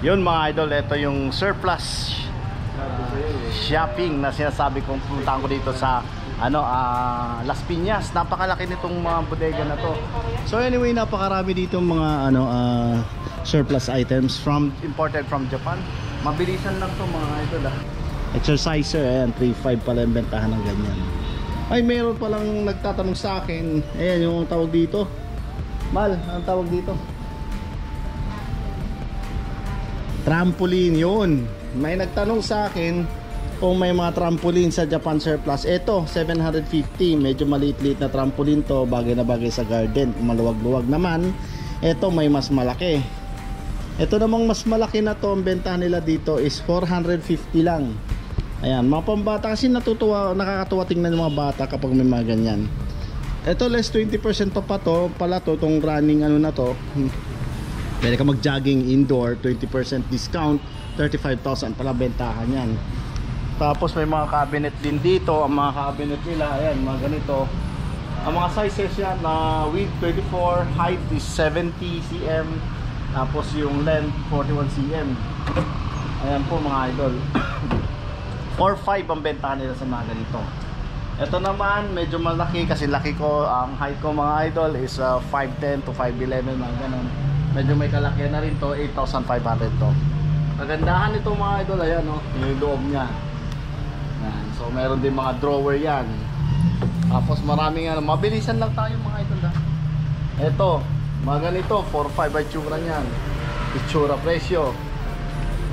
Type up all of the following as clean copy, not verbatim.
Yun mga idol, ito yung surplus shopping na sinasabi kong puntahan ko dito sa Las Piñas. Napakalaki nitong mga bodega na to. So anyway, napakarami dito mga surplus items imported from Japan. Mabilisan lang to mga idol Exerciser, ayan, 3.5 pala yung bentahan ng ganyan. Ay, meron palang nagtatanong sa akin. Ayan yung tawag dito. Mal, ang tawag dito? Trampoline, yun. May nagtanong sa akin kung may mga trampoline sa Japan surplus. Ito, 750. Medyo maliit-liit na trampoline to. Bagay na bagay sa garden. Maluwag-luwag naman. Ito may mas malaki. Ito namang mas malaki na to, ang benta nila dito is 450 lang. Ayan, mga pambata kasi nakakatuwa tingnan ng mga bata kapag may mga ganyan. Ito less 20% pa to pala to, tong running na to. Pwede ka mag-jogging indoor, 20% discount, 35,000 pala bentahan yan. Tapos may mga cabinet din dito. Ang mga cabinet nila, ayan, mga ganito. Ang mga sizes yan, width 24, height is 70 cm, tapos yung length 41 cm. Ayan po mga idol. 4.5 ang bentahan nila sa mga ganito. Ito naman, medyo malaki kasi laki ko. Ang height ko mga idol is 5'10 to 5'11, mga ganun. Medyo may kalakihan na rin to, 8,500 to. Kagandahan nito mga idol, ayan yung loob niya. Ayan. So meron din mga drawer yan. Tapos maraming mabilisan lang tayo mga idol Ito, mga ganito, 4.5 ay tsura niyan. Itsura presyo.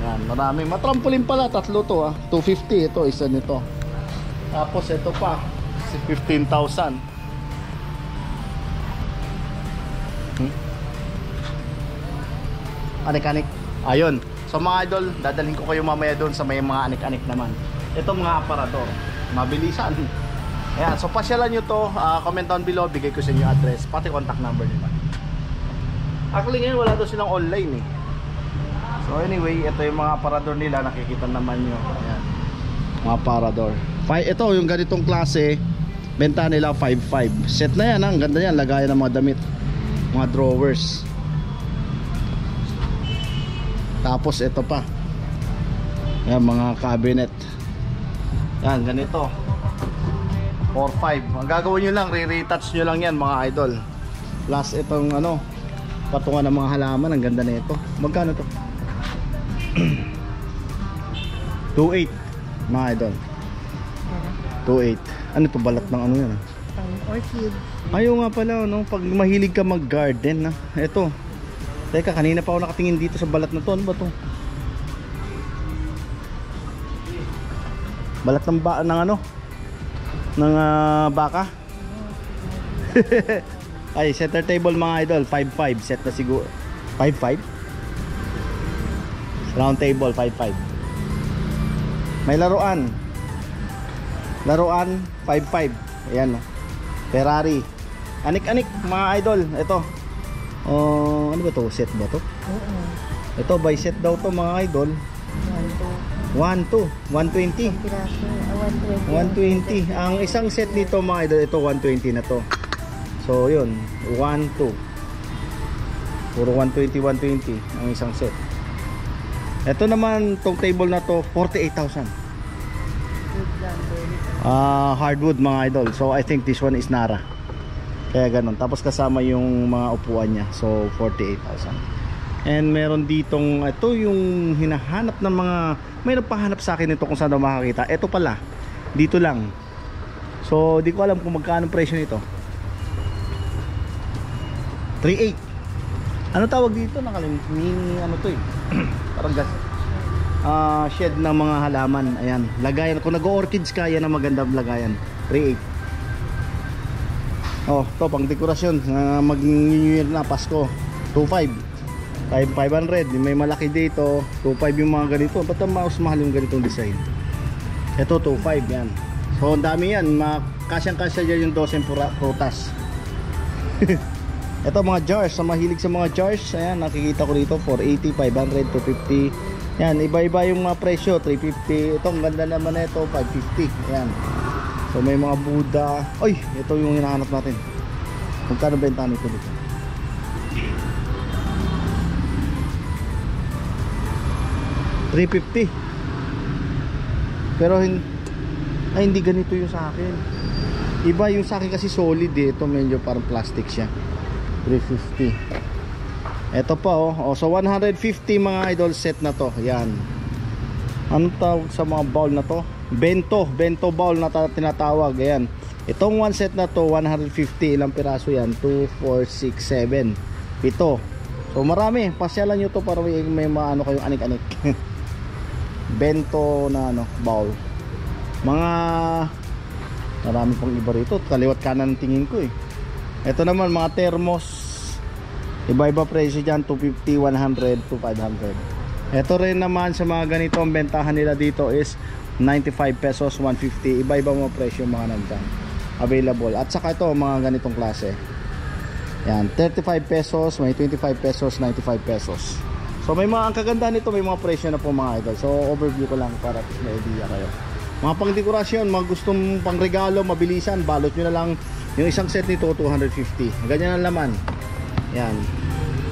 Ayan, maraming matrampolin pala, tatlo to 250, ito isa nito. Tapos ito pa, 15,000. Anik-anik. Ayun. So mga idol, dadalhin ko kayo mamaya doon sa may mga anik-anik naman. Ito mga aparador, mabilisan. Ayan, so pasyalan nyo to, comment down below, bigay ko sa inyo address, pati contact number nila. Actually ngayon wala daw silang online So anyway, ito yung mga aparador nila, nakikita naman nyo. Ayan, mga aparador. Ito yung ganitong klase, benta nila 5.5. Set na yan, ang ganda yan, lagayan ng mga damit, mga drawers. Tapos ito pa, yan, mga cabinet. Yan, ganito 4.5. Ang gagawin nyo lang, re-retouch nyo lang yan mga idol. Plus itong patungan ng mga halaman. Ang ganda na ito. Magkano to? 2.8 mga idol. 2.8. Ano to, balat ng ano yan? Orchid. Ayaw nga pala pag mahilig ka mag garden ito. Teka, kanina pa ako nakatingin dito sa balat na to. Ano ba to? Balat ng baka. Ay, center table mga idol, 5.5. Set na siguro 5.5. Round table 5.5. May laruan 5.5. Ayan Ferrari. Anik-anik mga idol. Ito ano ba to? Set ba to? Ito by set daw to mga idol. 120. 120. Ang isang set nito mga idol, ito 120 na to. So yun, 1, 2. Puro 120 ang isang set. Ito naman, tong table na to, 48,000. Hardwood mga idol. So I think this one is Nara. Kaya ganun. Tapos kasama yung mga upuan niya. So 48,000. And meron ditong, ito yung hinahanap ng mga, may nagpahanap sa akin ito kung saan daw makakita. Ito pala, dito lang. So di ko alam kung magkano presyo nito. 3.8. Ano tawag dito? Nakalimutan. Mini to parang gas. Shed ng mga halaman. Ayan, lagayan. Kung nag-orchids ka, yan ang magandang lagayan. 3.8. To pang dekorasyon, mag-New Year na, Pasko. 2.5. 500. May malaki dito. 2.5 yung mga ganito. Ba't ang mas mahal yung ganitong design? Ito 2.5 yan. So ang dami yan. Kasyang-kasya dyan yung 12 prutas. Ito mga jars. Sa mahilig sa mga jars, ayan, nakikita ko dito 480, 500, 250. Yan, iba-iba yung mga presyo. 350. Ito ang ganda naman na ito, 550. Ayan. So may mga Buddha. Ay, ito yung hinahanap natin. Magkano benta nito dito? 350. Pero hindi ganito yung sa akin. Iba yung sa akin kasi solid eh. Ito medyo parang plastic siya. 350. Ito pa oh. So 150 mga idol, set na to. Yan. Anong tawag sa mga bowl na to? Bento bowl na tinatawag. Ayan. Itong one set na to 150. Ilang piraso yan? 2, 4, 6, 7, 7. So marami, pasyalan nyo to para may maano kayong anik-anik. Bento na ano, bowl. Mga marami pang iba rito, kaliwat kanan tingin ko eh. Ito naman mga thermos, iba-iba presyo dyan, 250, 100 to 500. Ito rin naman sa mga ganito, ang bentahan nila dito is 95 pesos, 150. Iba-iba mga presyo mga nandyan available. At saka ito mga ganitong klase, yan, 35 pesos, may 25 pesos, 95 pesos. So may mga, ang kaganda nito, may mga presyo na po mga idol. So overview ko lang para may idea kayo. Mga pang dekorasyon, mga gustong pang regalo, mabilisan, balot nyo na lang yung isang set nito, 250. Ganyan ang laman. Yan,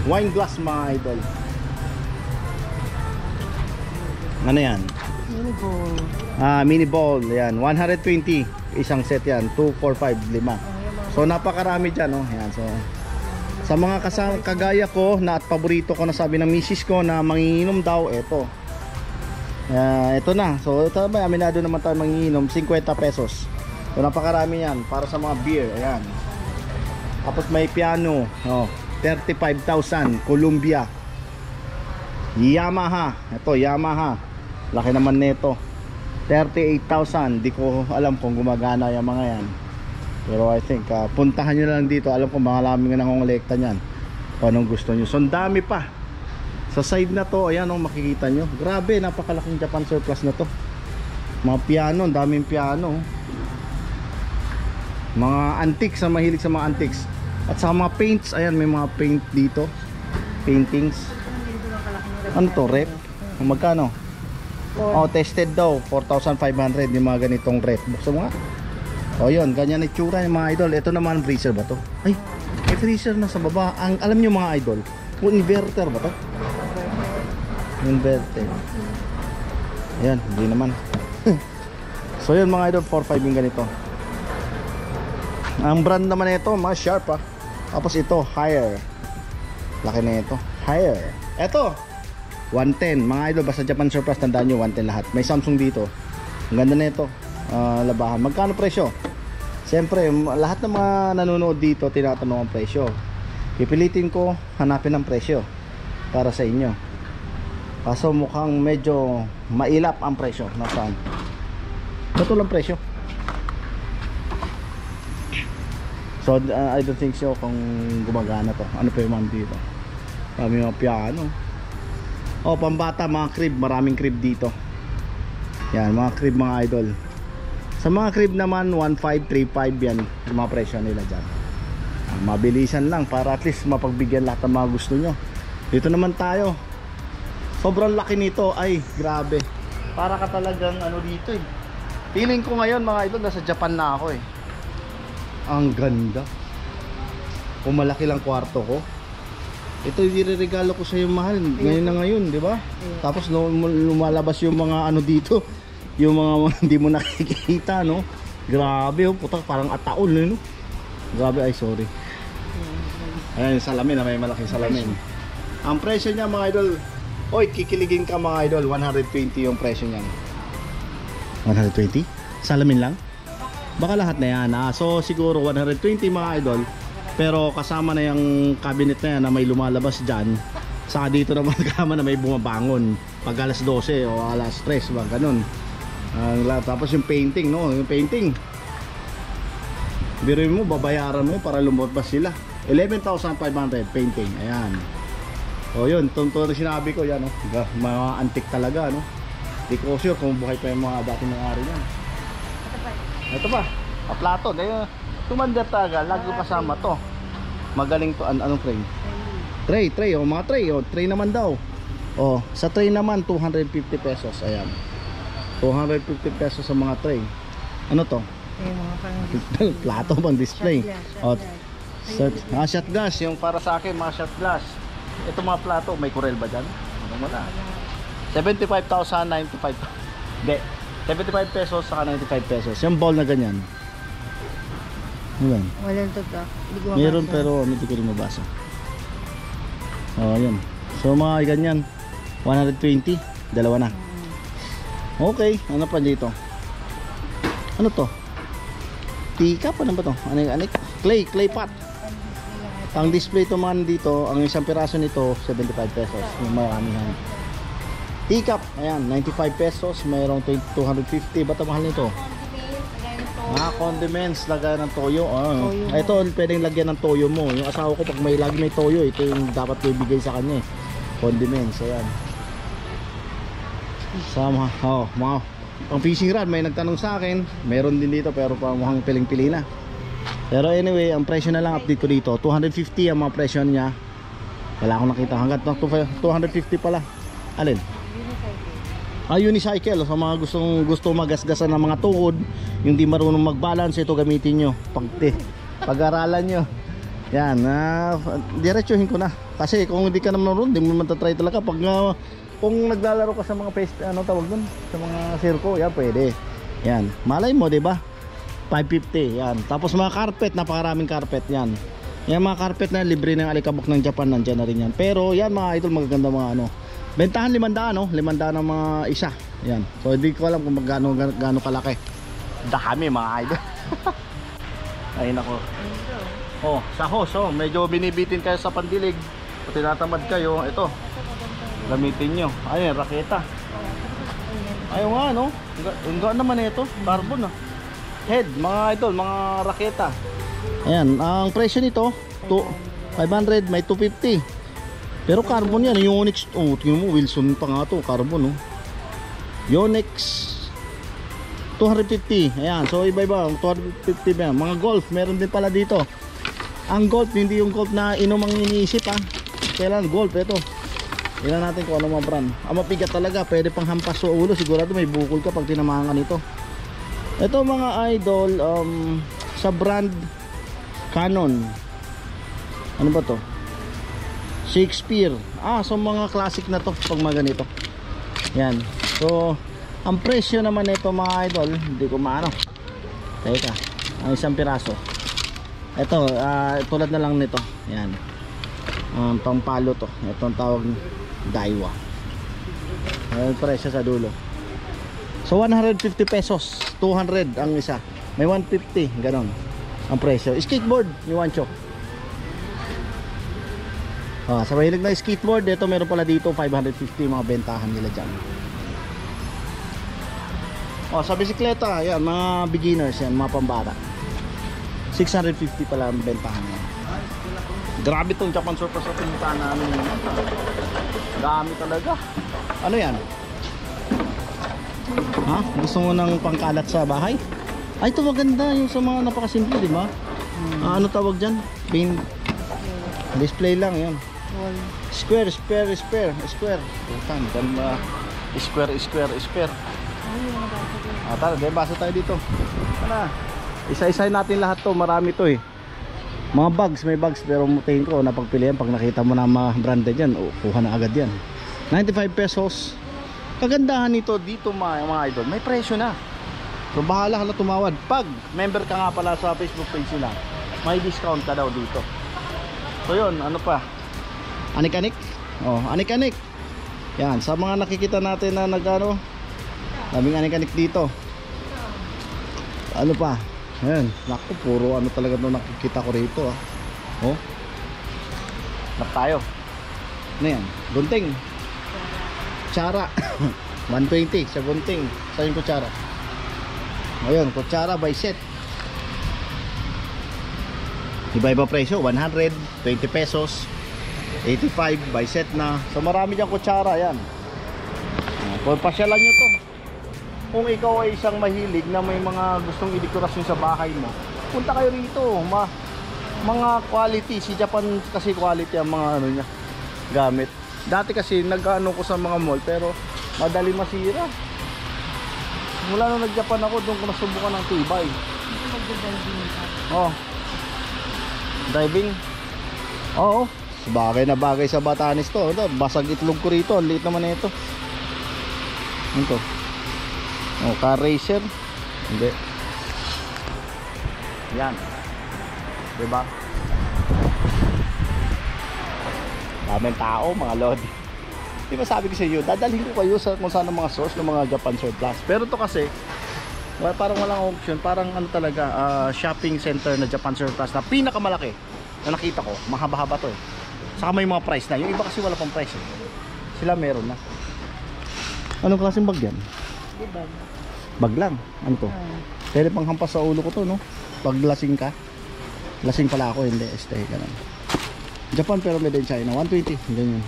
wine glass mga idol. Ano yan? Mini bowl. Mini bowl, yan, 120 isang set yan, 2, 4, 5, 5. So napakarami dyan, oh. Yan, so sa mga kagaya ko na at paborito ko na sabi ng misis ko na manginginom daw, eto. Ito na. So ito ba, aminado naman tayo manginginom, 50 pesos. So napakarami yan para sa mga beer. Ayan. Tapos may piano, 35,000, Columbia. Yamaha. Ito, Yamaha. Laki naman nito. 38,000. Di ko alam kung gumagana yung mga yan. Pero I think puntahan nyo lang dito. Alam ko mga laming na nangongolekta nyan kung anong gusto nyo. So ang dami pa sa side na to. Ayan, makikita nyo. Grabe, napakalaking Japan surplus na to. Mga piano, ang daming piano. Mga antiques, na mahilig sa mga antiques. At sa mga paints, ayan, may mga paint dito. Paintings. Ano to, rep? Magkano? Tested daw, 4,500 yung mga ganitong rep. Buksan mo nga. Yun, ganyan na itsura yung mga idol. Ito naman, freezer ba to? Ay, may freezer na sa baba. Alam nyo mga idol, kung inverter ba to? Inverter. Ayan, hindi naman. So yun mga idol, 4,500 yung ganito. Ang brand naman ito, mga Sharp ah. Tapos ito, Haier. Laki na ito, Haier. Ito, 110. Mga idol, basta Japan surplus, tandaan nyo, 110 lahat. May Samsung dito. Ang ganda na ito. Labahan. Magkano presyo? Siyempre, lahat ng mga nanonood dito tinatanong ang presyo. Pipilitin ko hanapin ang presyo para sa inyo. Kaso mukhang medyo mailap ang presyo. Nasaan? Ito lang presyo. So I don't think so kung gumagana to. Ano pa yung dito? Kami mga piano. Pambata, mga crib. Maraming crib dito. Yan, mga crib mga idol. Sa mga crib naman 1,535 yan yung mga presyo nila dyan. Mabilisan lang para at least mapagbigyan lahat ng mga gusto nyo. Dito naman tayo. Sobrang laki nito. Ay grabe, para ka talagang ano dito eh. Feeling ko ngayon mga idol nasa Japan na ako eh. Ang ganda. Kung malaki lang kwarto ko, ito yung regalo ko sa iyo mahal. Ngayon na ngayon, di ba? Tapos lumalabas yung mga ano dito, yung mga hindi mo nakikita, no? Grabe, putak, parang ataol, no? Grabe, ay sorry. Ayan yung salamin, may malaking salamin. Ang presyo niya mga idol, oy, kikiligin ka mga idol, 120 yung presyo niya. 120? Salamin lang? Baka lahat na yan. So siguro 120 mga idol. Pero kasama na yung cabinet na yan na may lumalabas dyan. Saka dito naman kama na may bumabangon pag alas 12 o alas 3 ba, ganun. Tapos yung painting, no? Yung painting, biruin mo, babayaran mo para lumabas sila. 11,500 painting. Ayan. O yun, tunto na sinabi ko yan, no? Mga antik talaga, no? Di ko sure kung buhay pa yung mga dating nangyari yan. Ito pa, Platon. Tumanda talaga, lagi kasama to. Magaling to. Anong frame? Tray, mga tray naman daw. Sa tray naman 250 pesos. Ayan, 250 pesos sa mga tray. Ano to? Plato pang display. Shot glass, yung para sa akin mga shot glass. Ito mga plato, may kurel ba dyan? Wala. 75,000, 95. Hindi. 75 pesos saka 95 pesos. Yung ball na ganyan. Ayan. Walang totoo. Hindi ko mabasa. Meron pero hindi ko rin mabasa. Oh, ayan. So mga ganyan. 120. Dalawa na. Okay. Ano pa dito? Ano to? Teacup? Ano ba to? Ano? Clay pot. Ang display to man dito, ang isang piraso nito 75 pesos. Yung maramihan. Teacup, ayan, 95 pesos. Mayroong 250. Ba't ang mahal nito? Condiments, lagyan ng toyo. Toyo. Ito, pwedeng lagyan ng toyo mo. Yung asawa ko, pag lagi may toyo, ito yung dapat ibigay sa kanya. Condiments, ayan. Sama, mga pang fishing rod, may nagtanong sa akin. Meron din dito, pero pa mukhang piling-pili na. Pero anyway, ang presyo na lang update ko dito. 250 ang mga presyo niya. Wala akong nakita. Hanggat 250 pala. Alin? Unicycle. Sa mga gusto magasgasan ng mga tuhod, yung di marunong mag-balance, ito gamitin nyo. Pag-aralan nyo. Yan. Diretsuhin ko na. Kasi kung hindi ka naman marunong, hindi mo matatry talaga. Kung naglalaro ka sa mga ano tawag dun? Sa mga circo, yan pwede. Yan. Malay mo, diba? 550. Yan. Tapos mga carpet, napakaraming carpet yan. Yan mga carpet na libre ng alikabok ng Japan, nandiyan na rin yan. Pero yan mga idol, magaganda mga ano. Bentahan 500, no? 500 ng mga isa. Yan. So hindi ko alam kung gaano kalaki. Dami mga idol. Ay nako. Oh, sa hose, oh, medyo binibitin kayo sa pandilig. Kung tinatamad kayo, ito. Gamitin nyo. Ayun, raketa. Ayun nga, no? Ang naman ito, carbon, ah. Head, mga idol, mga raketa. Ayan, ang presyo nito 500, may 250. Pero carbon yan, yung Onyx. Oh, tingnan mo, Wilson pa nga to, carbon, oh. Yonex 250. Ayan, so iba-iba, 250 ba yan. Mga golf, meron din pala dito. Ang golf, hindi yung golf na inom ang iniisip, ha. Kailan golf, ito. Tingnan natin kung ano mga brand. Ang mapigat talaga, pwede pang hampas sa ulo. Sigurado may bukol ka pag tinamahan ka nito. Ito mga idol, sa brand Canon. Ano ba to? Shakespeare. So mga classic na to pag mga ganito. Yan. So ang presyo naman nito mga idol, hindi ko maano. Teka, ang isang piraso. Ito, tulad na lang nito. Yan. Pampalo to. Ito ang tawag Daiwa. Ang presyo sa dulo. So 150 pesos, 200 ang isa. May 150, ganon ang presyo. Skateboard, ni Wancho. Sa mahilig na skateboard, ito meron pala dito 550 mga bentahan nila dyan. Sa bisikleta, yan, mga beginners yan, mga pambata. 650 pala ang bentahan yan. Grabe tong Japan Surplus sa pinuntahan namin. Dami talaga. Ano yan? Gusto mo ng pangkalat sa bahay? Ito maganda yung sa mga napakasimple, di ba? Ano tawag dyan? Paint. Display lang yan. Square. Putan, ganda. Square. Tara, basa tayo dito. Tara. Isa-isahin natin lahat to. Marami to eh. Mga bags, may bags. Pero tingin ko, napagpilihan. Pag nakita mo na mga branded yan, kuha na agad yan. 95 pesos. Kagandahan nito dito mga idol, may presyo na. So bahala ka na tumawad. Pag member ka nga pala sa Facebook page nila, may discount ka daw dito. So yun, ano pa? Anik-anik. Anik-anik. Yan, sa mga nakikita natin na nagano, daming anik-anik dito. Ano pa? Ayan, naku, puro ano talaga no nakikita ko rito, ah. Nak tayo. Ano yan? Gunting. Kutsara. 120 sa gunting. Sa yung kutsara. Ayun, kutsara by set. Iba-iba presyo, 100, 20 pesos, 85 by set na. So marami diyang kutsara, yan. Kung pasyalan nyo to. Kung ikaw ay isang mahilig na may mga gustong idekorasyon sa bahay mo, punta kayo rito. Mga quality, si Japan kasi quality ang mga ano niya, gamit. Dati kasi nag-ano ko sa mga mall pero madali masira. Mula nung nag-Japan ako, doon ko nasubukan ng tibay. Diving. Oo. Bagay na bagay sa Batanes to. Basag itlog ko rito. Ang liit naman ito. Ano to? Oh, car racer. Hindi. Yan. Diba? Daming tao, mga lodi. Di ba sabi ko sa iyo, dadalhin ko kayo sa kung saan ang mga source ng mga Japan surplus. Pero to kasi, parang walang option. Parang ano talaga, shopping center na Japan surplus na pinakamalaki na nakita ko. Mahaba-haba to eh. Saka may mga price na. Yung iba kasi wala pang price eh. Sila meron na. Anong klaseng bag yan? Bag. Bag lang. Ano to? Pwede pang hampas sa ulo ko to, no? Pag lasing ka. Lasing pala ako, hindi. Stay ka lang. Japan pero made in China. 120. Ganyan.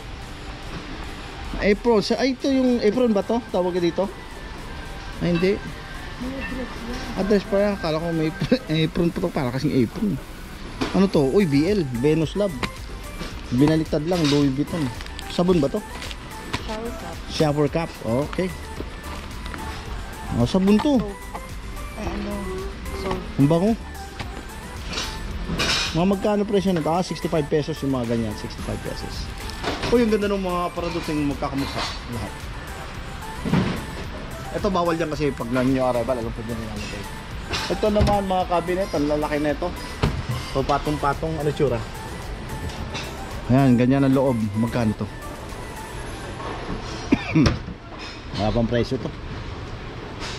Apron. Ay, ito yung apron ba to? Tawag dito? Ay, hindi. Address pa yan. Akala ko may apron pa to. Para kasing apron. Ano to? Uy, BL. Venus Lab. Binaliktad lang. Louis Vuitton. Sabon ba to? Shower cup. Shower cap. Okay. Oh, sabon to. Ay, ano? So, Ang bango. Mga magkano presyo nito? 65 pesos yung mga ganyan. 65 pesos. O yung ganda ng mga paraduting magkakamukha. Lahat. Ito bawal yan kasi pag new arrival, alam po din namin kayo. Ito naman mga cabinet, ang lalaki na ito. So patong-patong, ano tsura? Ayan, ganyan ang loob. Magkano to? Wala pang presyo to.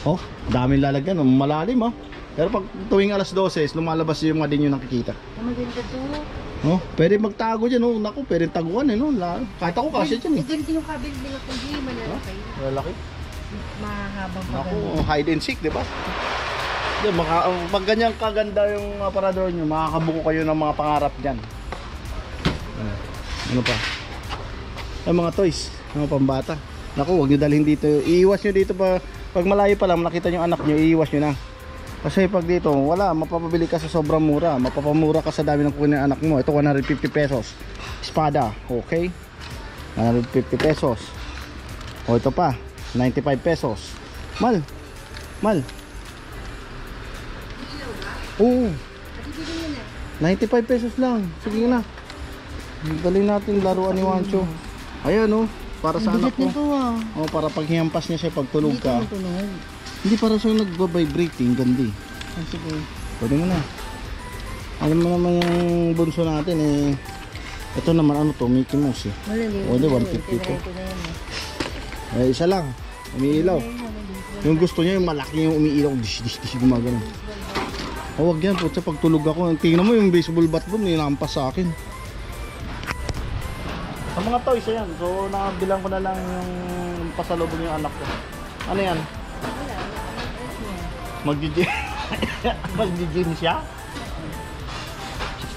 Oh, daming lalagyan. Malalim oh. Pero pag tuwing alas 12, lumalabas yung mga din yung nakikita. maganda to. Oh, pwede magtago dyan oh. Naku, pwede taguan eh no. Kahit ako kasi dyan eh. Ganito yung cabinet nila kung di malalaki. Lalaki. Mahabang Naku, paganda. hide and seek, di ba? Pag ganyan kaganda yung aparador nyo, makakabuko kayo ng mga pangarap dyan. Ano pa? Ay, mga toys, mga pambata. Naku, huwag nyo dalhin dito. Iiwas nyo dito pa. Pag malayo pa lang, nakita nyo anak nyo, iiwas nyo na. Kasi pag dito, wala, mapapabili ka sa sobrang mura. Mapapamura ka sa dami ng kukunin ng anak mo. Ito 150 pesos. Espada, okay? 150 pesos. O ito pa, 95 pesos. Mal. Oo. 95 pesos lang. Sige na. Dali natin laruan ni Wancho. Ayan oh, para sa anak ko. Oh, para pag hiyampas niya siya pag tulog ka. Hindi para sa nagba-vibrating gandi. Ah, sige. Pwede mo na. Alam mo naman yung bunso natin eh. Ito naman ano to, Mickey Mouse eh. Malaliw. O, di, 150 to. Isa lang, umiilaw. Yung gusto niya yung malaki yung umiilaw. Dish gumagano. O wag yan, putya pag tulog ako. Tingnan mo yung baseball bat doon, nilampas sa akin. Sa mga toys yan. So nakabilang ko na lang yung pasalubong yung anak ko. Ano yan? Mag-gym siya?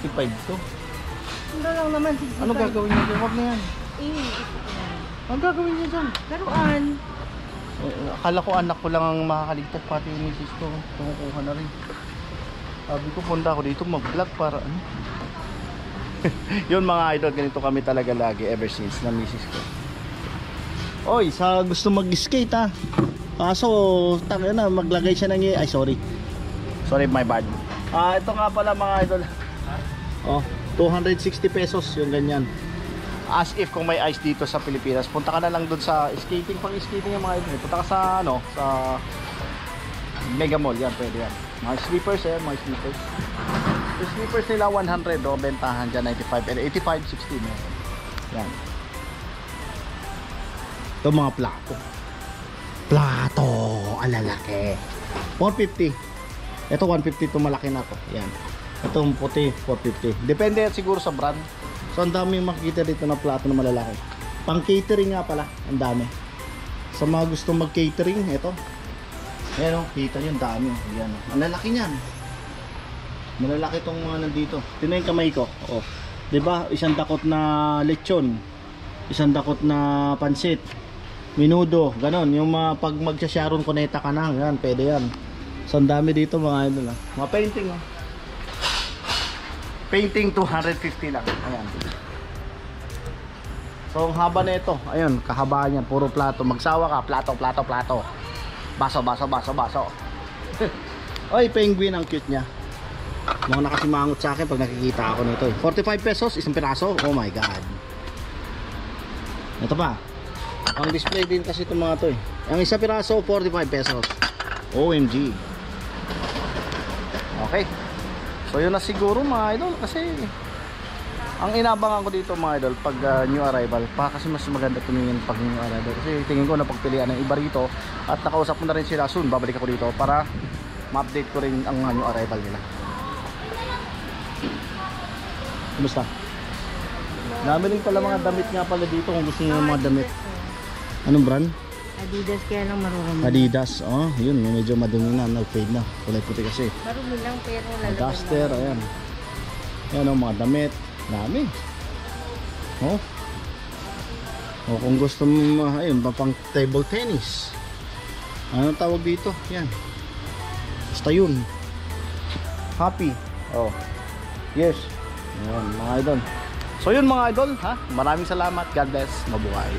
65 to. Hindi lang naman. Ano gagawin niya dyan? Wag na yan. Ano gagawin niya dyan? Laruan. Akala ko anak ko lang ang makakaligtas, pati yung misis ko. Tumukuha na rin. Sabi ko, punta ako dito mag-vlog para ano. Yun mga idol, ganito kami talaga lagi ever since na misis ko. Oy, sa gusto mag-skate ha. Kaso, tangina na, maglagay siya ng ay sorry. Sorry, my bad. Ito nga pala mga idol. Oh, 260 pesos yung ganyan. As if kung may ice dito sa Pilipinas, punta ka na lang doon sa skating, pang skating yung mga idol. Punta ka sa ano, sa Mega Mall, yan pwede yan. Mga slippers yan, mga slippers. Yung slippers nila 100 oh, bentahan dyan 95 and 85, 60 meron. Yan. Ito mga plato, alalaki. 150. Ito 150 to, malaki na to. Yan. Itong puti 450. Depende siguro sa brand. So ang dami makikita dito na plato na malalaki. Pang catering nga pala, ang dami. Sa mga gustong mag catering, ito. Ayan o, kita nyo, ang dami. Ayan o, ang lalaki nyan. Malalaki itong mga nandito. Tingnan yung kamay ko. O, diba, isang dakot na lechon, isang dakot na pansit, minudo, ganon. Yung pag magsasharon kuneta ka na, yan, pwede yan. So ang dami dito mga idol ha. Mga painting oh. Painting 250 lang. Ayan. So ang haba na ito, ayun, kahabaan yan, puro plato. Magsawa ka, plato. Baso. Oy, penguin, ang cute niya. Mga nakasimangot sa akin pag nakikita ako nito eh. 45 pesos, isang piraso. Oh my god. Ito pa. Ang display din kasi itong mga to eh. Ang isa piraso, 45 pesos. OMG. Okay. So yun na siguro mga idol, kasi ang inabangan ko dito mga idol pag new arrival pa, kasi mas maganda tumingin pag new arrival, kasi tingin ko napagpilian ng iba rito at nakausap ko na rin sila soon. Babalik ako dito para ma-update ko rin ang new arrival nila. Kumusta? Nabiling pala mga damit nga pala dito kung gusto niyo ng mga damit. Anong brand? Adidas kaya lang marunong. Adidas. Oh, yun, medyo madumi na, nag-fade na. Kulay puti kasi. Marunong lang pero Mga lalagyan duster, mo. ayan. Ayan ang mga damit. Dami. Oh. O kung gusto mo, ayun, pang table tennis. Ano tawag dito? Yan. Basta yun. Happy. Oh. Yes. Ayan, mga idol. So yun mga idol, ha? Maraming salamat. God bless. Mabuhay.